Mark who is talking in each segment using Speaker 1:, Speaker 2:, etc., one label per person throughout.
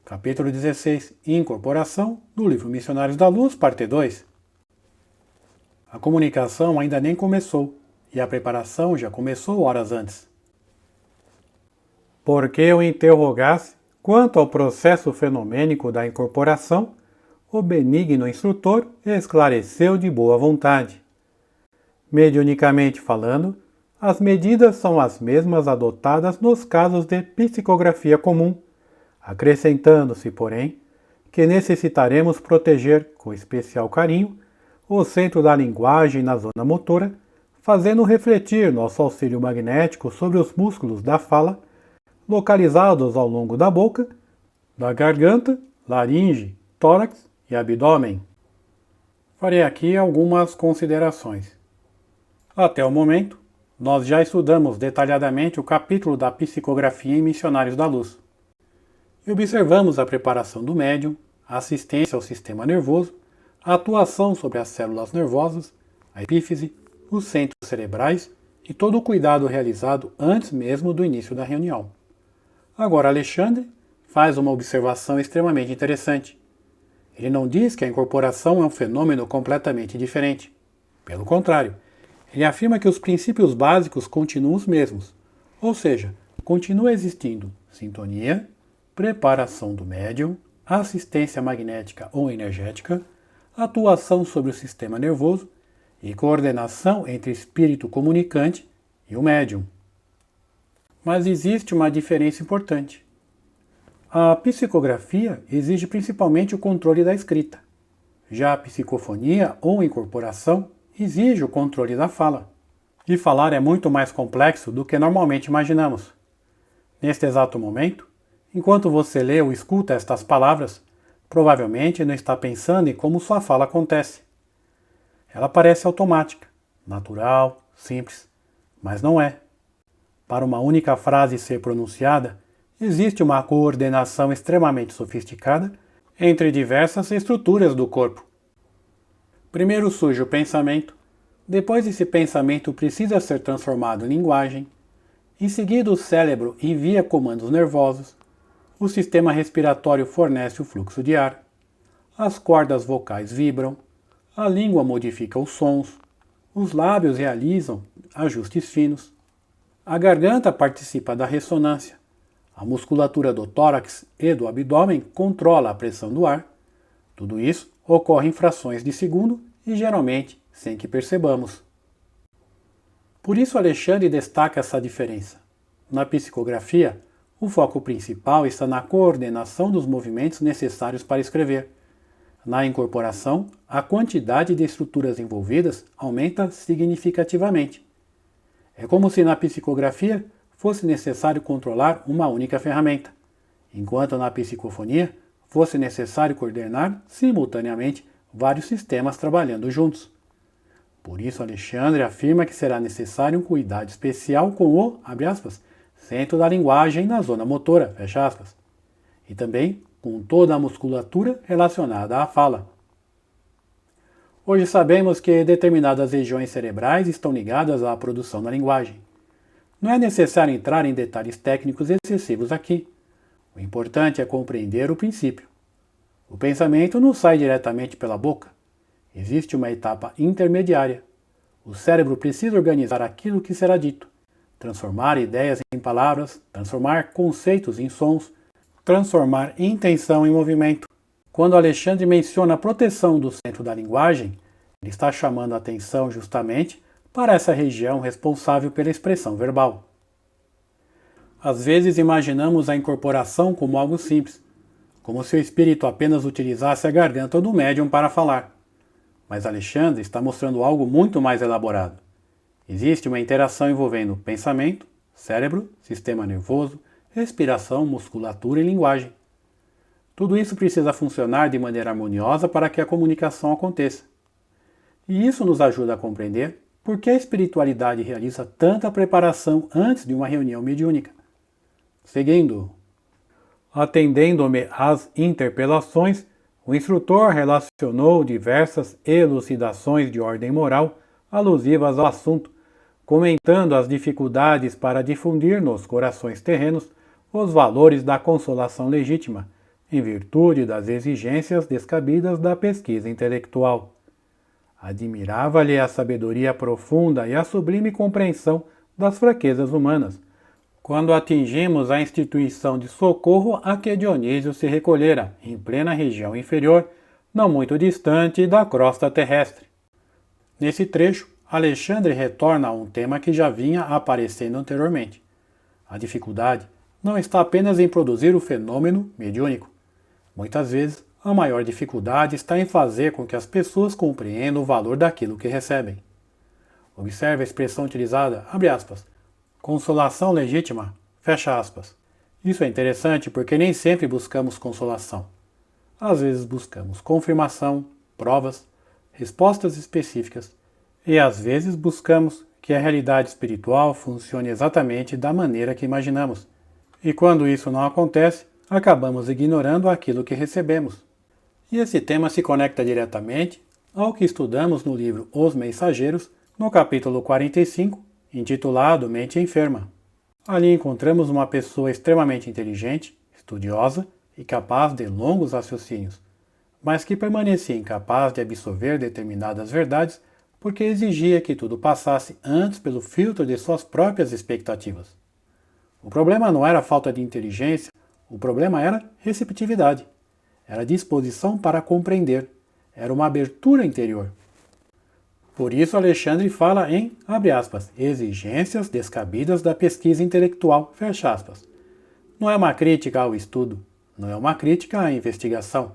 Speaker 1: capítulo 16, Incorporação, do livro Missionários da Luz, parte 2. A comunicação ainda nem começou, e a preparação já começou horas antes. Porque eu interrogasse quanto ao processo fenomênico da incorporação, o benigno instrutor esclareceu de boa vontade. Mediunicamente falando, as medidas são as mesmas adotadas nos casos de psicografia comum, acrescentando-se, porém, que necessitaremos proteger com especial carinho o centro da linguagem na zona motora, fazendo refletir nosso auxílio magnético sobre os músculos da fala, localizados ao longo da boca, da garganta, laringe, tórax e abdômen. Farei aqui algumas considerações. Até o momento, nós já estudamos detalhadamente o capítulo da psicografia em Missionários da Luz. E observamos a preparação do médium, a assistência ao sistema nervoso, a atuação sobre as células nervosas, a epífise, os centros cerebrais e todo o cuidado realizado antes mesmo do início da reunião. Agora Alexandre faz uma observação extremamente interessante. Ele não diz que a incorporação é um fenômeno completamente diferente. Pelo contrário, ele afirma que os princípios básicos continuam os mesmos, ou seja, continua existindo sintonia, preparação do médium, assistência magnética ou energética, atuação sobre o sistema nervoso e coordenação entre espírito comunicante e o médium. Mas existe uma diferença importante. A psicografia exige principalmente o controle da escrita. Já a psicofonia ou incorporação exige o controle da fala. E falar é muito mais complexo do que normalmente imaginamos. Neste exato momento, enquanto você lê ou escuta estas palavras, provavelmente não está pensando em como sua fala acontece. Ela parece automática, natural, simples, mas não é. Para uma única frase ser pronunciada, existe uma coordenação extremamente sofisticada entre diversas estruturas do corpo. Primeiro surge o pensamento, depois esse pensamento precisa ser transformado em linguagem, em seguida o cérebro envia comandos nervosos, o sistema respiratório fornece o fluxo de ar, as cordas vocais vibram, a língua modifica os sons, os lábios realizam ajustes finos, a garganta participa da ressonância, a musculatura do tórax e do abdômen controla a pressão do ar. Tudo isso ocorre em frações de segundo e geralmente sem que percebamos. Por isso Alexandre destaca essa diferença. Na psicografia, o foco principal está na coordenação dos movimentos necessários para escrever. Na incorporação, a quantidade de estruturas envolvidas aumenta significativamente. É como se na psicografia fosse necessário controlar uma única ferramenta, enquanto na psicofonia fosse necessário coordenar simultaneamente vários sistemas trabalhando juntos. Por isso Alexandre afirma que será necessário um cuidado especial com o, abre aspas, centro da linguagem na zona motora, fecha aspas, e também com toda a musculatura relacionada à fala. Hoje sabemos que determinadas regiões cerebrais estão ligadas à produção da linguagem. Não é necessário entrar em detalhes técnicos excessivos aqui. O importante é compreender o princípio. O pensamento não sai diretamente pela boca. Existe uma etapa intermediária. O cérebro precisa organizar aquilo que será dito, transformar ideias em palavras, transformar conceitos em sons, transformar intenção em movimento. Quando Alexandre menciona a proteção do centro da linguagem, ele está chamando a atenção justamente para essa região responsável pela expressão verbal. Às vezes imaginamos a incorporação como algo simples, como se o espírito apenas utilizasse a garganta do médium para falar. Mas Alexandre está mostrando algo muito mais elaborado. Existe uma interação envolvendo pensamento, cérebro, sistema nervoso, respiração, musculatura e linguagem. Tudo isso precisa funcionar de maneira harmoniosa para que a comunicação aconteça. E isso nos ajuda a compreender por que a espiritualidade realiza tanta preparação antes de uma reunião mediúnica. Seguindo. Atendendo-me às interpelações, o instrutor relacionou diversas elucidações de ordem moral alusivas ao assunto, comentando as dificuldades para difundir nos corações terrenos os valores da consolação legítima, em virtude das exigências descabidas da pesquisa intelectual. Admirava-lhe a sabedoria profunda e a sublime compreensão das fraquezas humanas, quando atingimos a instituição de socorro a que Dionísio se recolhera, em plena região inferior, não muito distante da crosta terrestre. Nesse trecho, Alexandre retorna a um tema que já vinha aparecendo anteriormente. A dificuldade não está apenas em produzir o fenômeno mediúnico. Muitas vezes, a maior dificuldade está em fazer com que as pessoas compreendam o valor daquilo que recebem. Observe a expressão utilizada, abre aspas, consolação legítima, fecha aspas. Isso é interessante porque nem sempre buscamos consolação. Às vezes buscamos confirmação, provas, respostas específicas, e às vezes buscamos que a realidade espiritual funcione exatamente da maneira que imaginamos. E quando isso não acontece, acabamos ignorando aquilo que recebemos. E esse tema se conecta diretamente ao que estudamos no livro Os Mensageiros, no capítulo 45, intitulado Mente Enferma. Ali encontramos uma pessoa extremamente inteligente, estudiosa e capaz de longos raciocínios, mas que permanecia incapaz de absorver determinadas verdades porque exigia que tudo passasse antes pelo filtro de suas próprias expectativas. O problema não era falta de inteligência, o problema era receptividade. Era disposição para compreender, era uma abertura interior. Por isso Alexandre fala em, abre aspas, exigências descabidas da pesquisa intelectual, fecha aspas. Não é uma crítica ao estudo, não é uma crítica à investigação.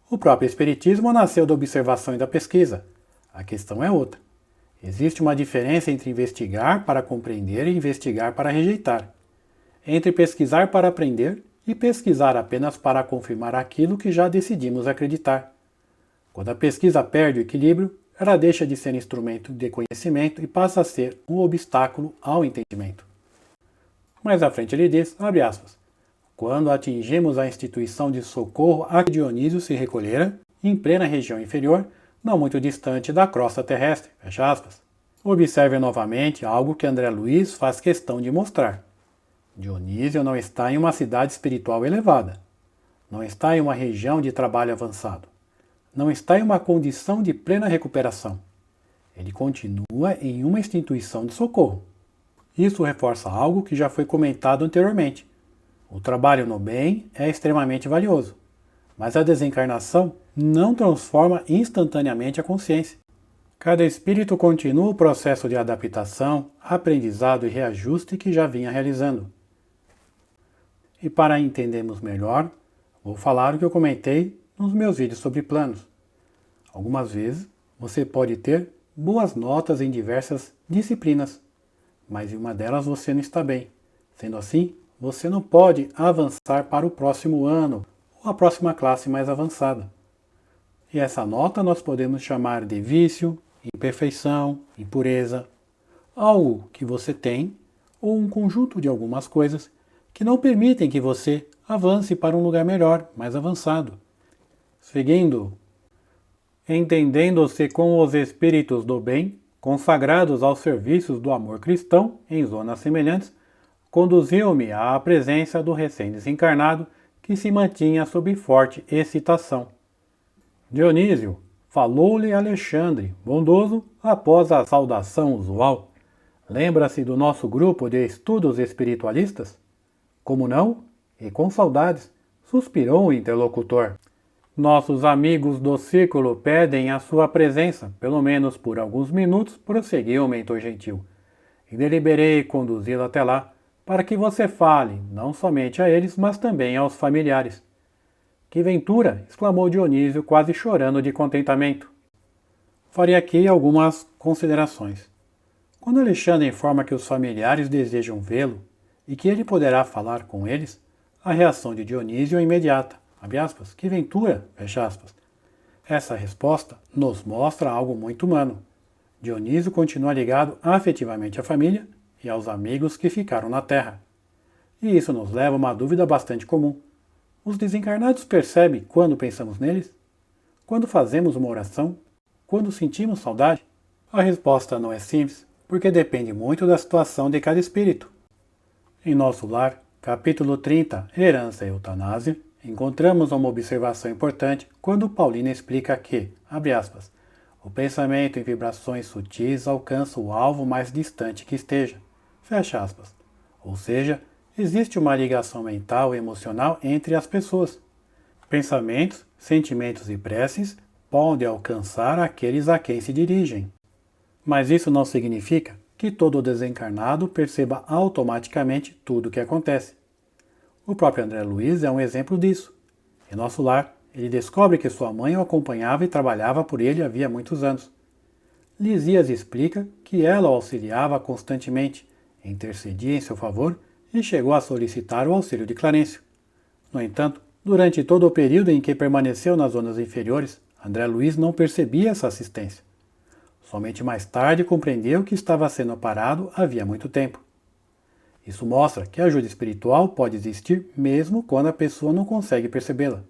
Speaker 1: O próprio Espiritismo nasceu da observação e da pesquisa. A questão é outra. Existe uma diferença entre investigar para compreender e investigar para rejeitar. Entre pesquisar para aprender e pesquisar apenas para confirmar aquilo que já decidimos acreditar. Quando a pesquisa perde o equilíbrio, ela deixa de ser instrumento de conhecimento e passa a ser um obstáculo ao entendimento. Mais à frente ele diz, abre aspas, quando atingimos a instituição de socorro a que Dionísio se recolhera, em plena região inferior, não muito distante da crosta terrestre, fecha aspas. Observe novamente algo que André Luiz faz questão de mostrar. Dionísio não está em uma cidade espiritual elevada, não está em uma região de trabalho avançado, não está em uma condição de plena recuperação. Ele continua em uma instituição de socorro. Isso reforça algo que já foi comentado anteriormente. O trabalho no bem é extremamente valioso, mas a desencarnação não transforma instantaneamente a consciência. Cada espírito continua o processo de adaptação, aprendizado e reajuste que já vinha realizando. E para entendermos melhor, vou falar o que eu comentei nos meus vídeos sobre planos. Algumas vezes você pode ter boas notas em diversas disciplinas, mas em uma delas você não está bem. Sendo assim, você não pode avançar para o próximo ano ou a próxima classe mais avançada. E essa nota nós podemos chamar de vício, imperfeição, impureza, algo que você tem ou um conjunto de algumas coisas que não permitem que você avance para um lugar melhor, mais avançado. Seguindo, entendendo-se com os espíritos do bem, consagrados aos serviços do amor cristão em zonas semelhantes, conduziu-me à presença do recém-desencarnado que se mantinha sob forte excitação. Dionísio, falou-lhe Alexandre, bondoso, após a saudação usual. Lembra-se do nosso grupo de estudos espiritualistas? Como não? E com saudades, suspirou o interlocutor. Nossos amigos do círculo pedem a sua presença, pelo menos por alguns minutos, prosseguiu o mentor gentil. E deliberei conduzi-lo até lá, para que você fale, não somente a eles, mas também aos familiares. Que ventura! Exclamou Dionísio, quase chorando de contentamento. Farei aqui algumas considerações. Quando Alexandre informa que os familiares desejam vê-lo e que ele poderá falar com eles, a reação de Dionísio é imediata. Abre aspas, que ventura! Fecha aspas. Essa resposta nos mostra algo muito humano. Dionísio continua ligado afetivamente à família e aos amigos que ficaram na Terra. E isso nos leva a uma dúvida bastante comum. Os desencarnados percebem quando pensamos neles? Quando fazemos uma oração? Quando sentimos saudade? A resposta não é simples, porque depende muito da situação de cada espírito. Em nosso lar, capítulo 30, Herança e Eutanásia, encontramos uma observação importante quando Paulino explica que, abre aspas, o pensamento em vibrações sutis alcança o alvo mais distante que esteja, fecha aspas. Ou seja, existe uma ligação mental e emocional entre as pessoas. Pensamentos, sentimentos e preces podem alcançar aqueles a quem se dirigem. Mas isso não significa que todo desencarnado perceba automaticamente tudo o que acontece. O próprio André Luiz é um exemplo disso. Em nosso lar, ele descobre que sua mãe o acompanhava e trabalhava por ele havia muitos anos. Lisias explica que ela o auxiliava constantemente, intercedia em seu favor e chegou a solicitar o auxílio de Clarencio. No entanto, durante todo o período em que permaneceu nas zonas inferiores, André Luiz não percebia essa assistência. Somente mais tarde compreendeu que estava sendo parado havia muito tempo. Isso mostra que a ajuda espiritual pode existir mesmo quando a pessoa não consegue percebê-la.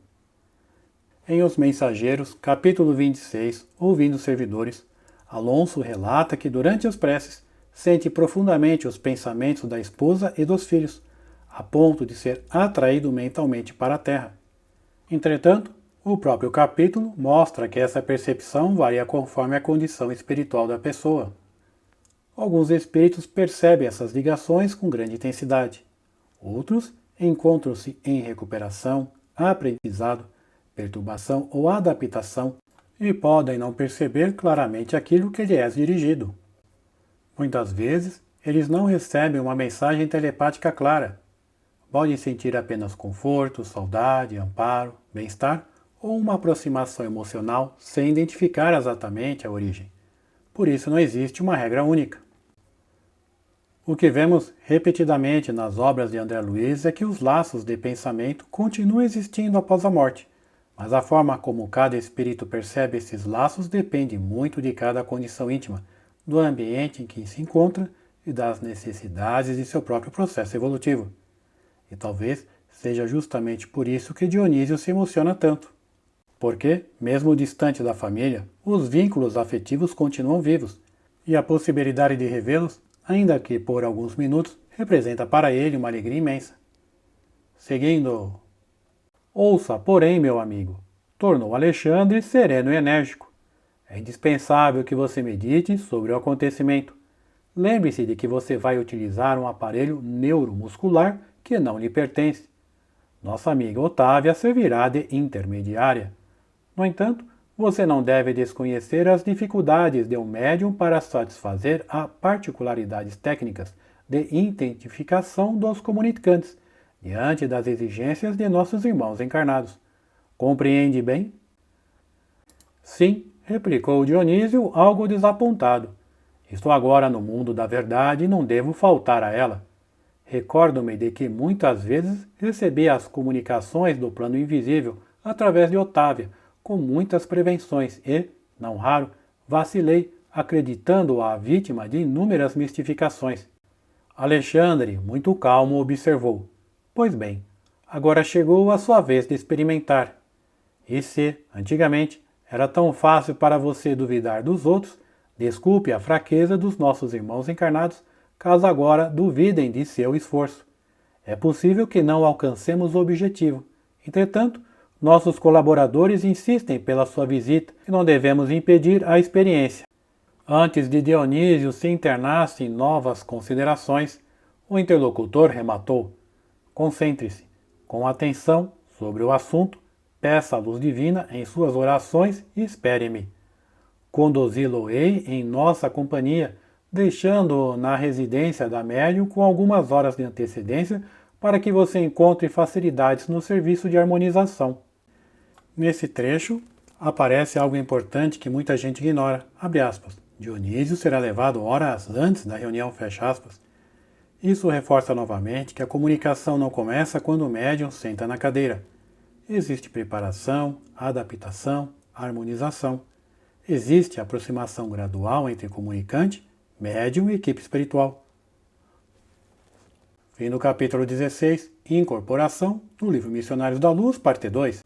Speaker 1: Em Os Mensageiros, capítulo 26, Ouvindo os Servidores, Alonso relata que durante as preces sente profundamente os pensamentos da esposa e dos filhos, a ponto de ser atraído mentalmente para a Terra. Entretanto, o próprio capítulo mostra que essa percepção varia conforme a condição espiritual da pessoa. Alguns espíritos percebem essas ligações com grande intensidade. Outros encontram-se em recuperação, aprendizado, perturbação ou adaptação e podem não perceber claramente aquilo que lhe é dirigido. Muitas vezes, eles não recebem uma mensagem telepática clara. Podem sentir apenas conforto, saudade, amparo, bem-estar ou uma aproximação emocional sem identificar exatamente a origem. Por isso não existe uma regra única. O que vemos repetidamente nas obras de André Luiz é que os laços de pensamento continuam existindo após a morte, mas a forma como cada espírito percebe esses laços depende muito de cada condição íntima, do ambiente em que se encontra e das necessidades de seu próprio processo evolutivo. E talvez seja justamente por isso que Dionísio se emociona tanto. Porque, mesmo distante da família, os vínculos afetivos continuam vivos, e a possibilidade de revê-los, ainda que por alguns minutos, representa para ele uma alegria imensa. Seguindo. Ouça, porém, meu amigo, tornou Alexandre sereno e enérgico. É indispensável que você medite sobre o acontecimento. Lembre-se de que você vai utilizar um aparelho neuromuscular que não lhe pertence. Nossa amiga Otávia servirá de intermediária. No entanto, você não deve desconhecer as dificuldades de um médium para satisfazer as particularidades técnicas de identificação dos comunicantes, diante das exigências de nossos irmãos encarnados. Compreende bem? Sim, replicou Dionísio, algo desapontado. Estou agora no mundo da verdade e não devo faltar a ela. Recordo-me de que muitas vezes recebi as comunicações do plano invisível através de Otávia, com muitas prevenções e, não raro, vacilei, acreditando-a vítima de inúmeras mistificações. Alexandre, muito calmo, observou. Pois bem, agora chegou a sua vez de experimentar. E se, antigamente, era tão fácil para você duvidar dos outros, desculpe a fraqueza dos nossos irmãos encarnados, caso agora duvidem de seu esforço. É possível que não alcancemos o objetivo. Entretanto, nossos colaboradores insistem pela sua visita e não devemos impedir a experiência. Antes de Dionísio se internasse em novas considerações, o interlocutor rematou. Concentre-se, com atenção, sobre o assunto, peça a luz divina em suas orações e espere-me. Conduzi-lo-ei em nossa companhia, deixando-o na residência da médium com algumas horas de antecedência para que você encontre facilidades no serviço de harmonização. Nesse trecho, aparece algo importante que muita gente ignora. Abre aspas. Dionísio será levado horas antes da reunião, fecha aspas. Isso reforça novamente que a comunicação não começa quando o médium senta na cadeira. Existe preparação, adaptação, harmonização. Existe aproximação gradual entre comunicante, médium e equipe espiritual. Fim do capítulo 16, Incorporação, no livro Missionários da Luz, parte 2.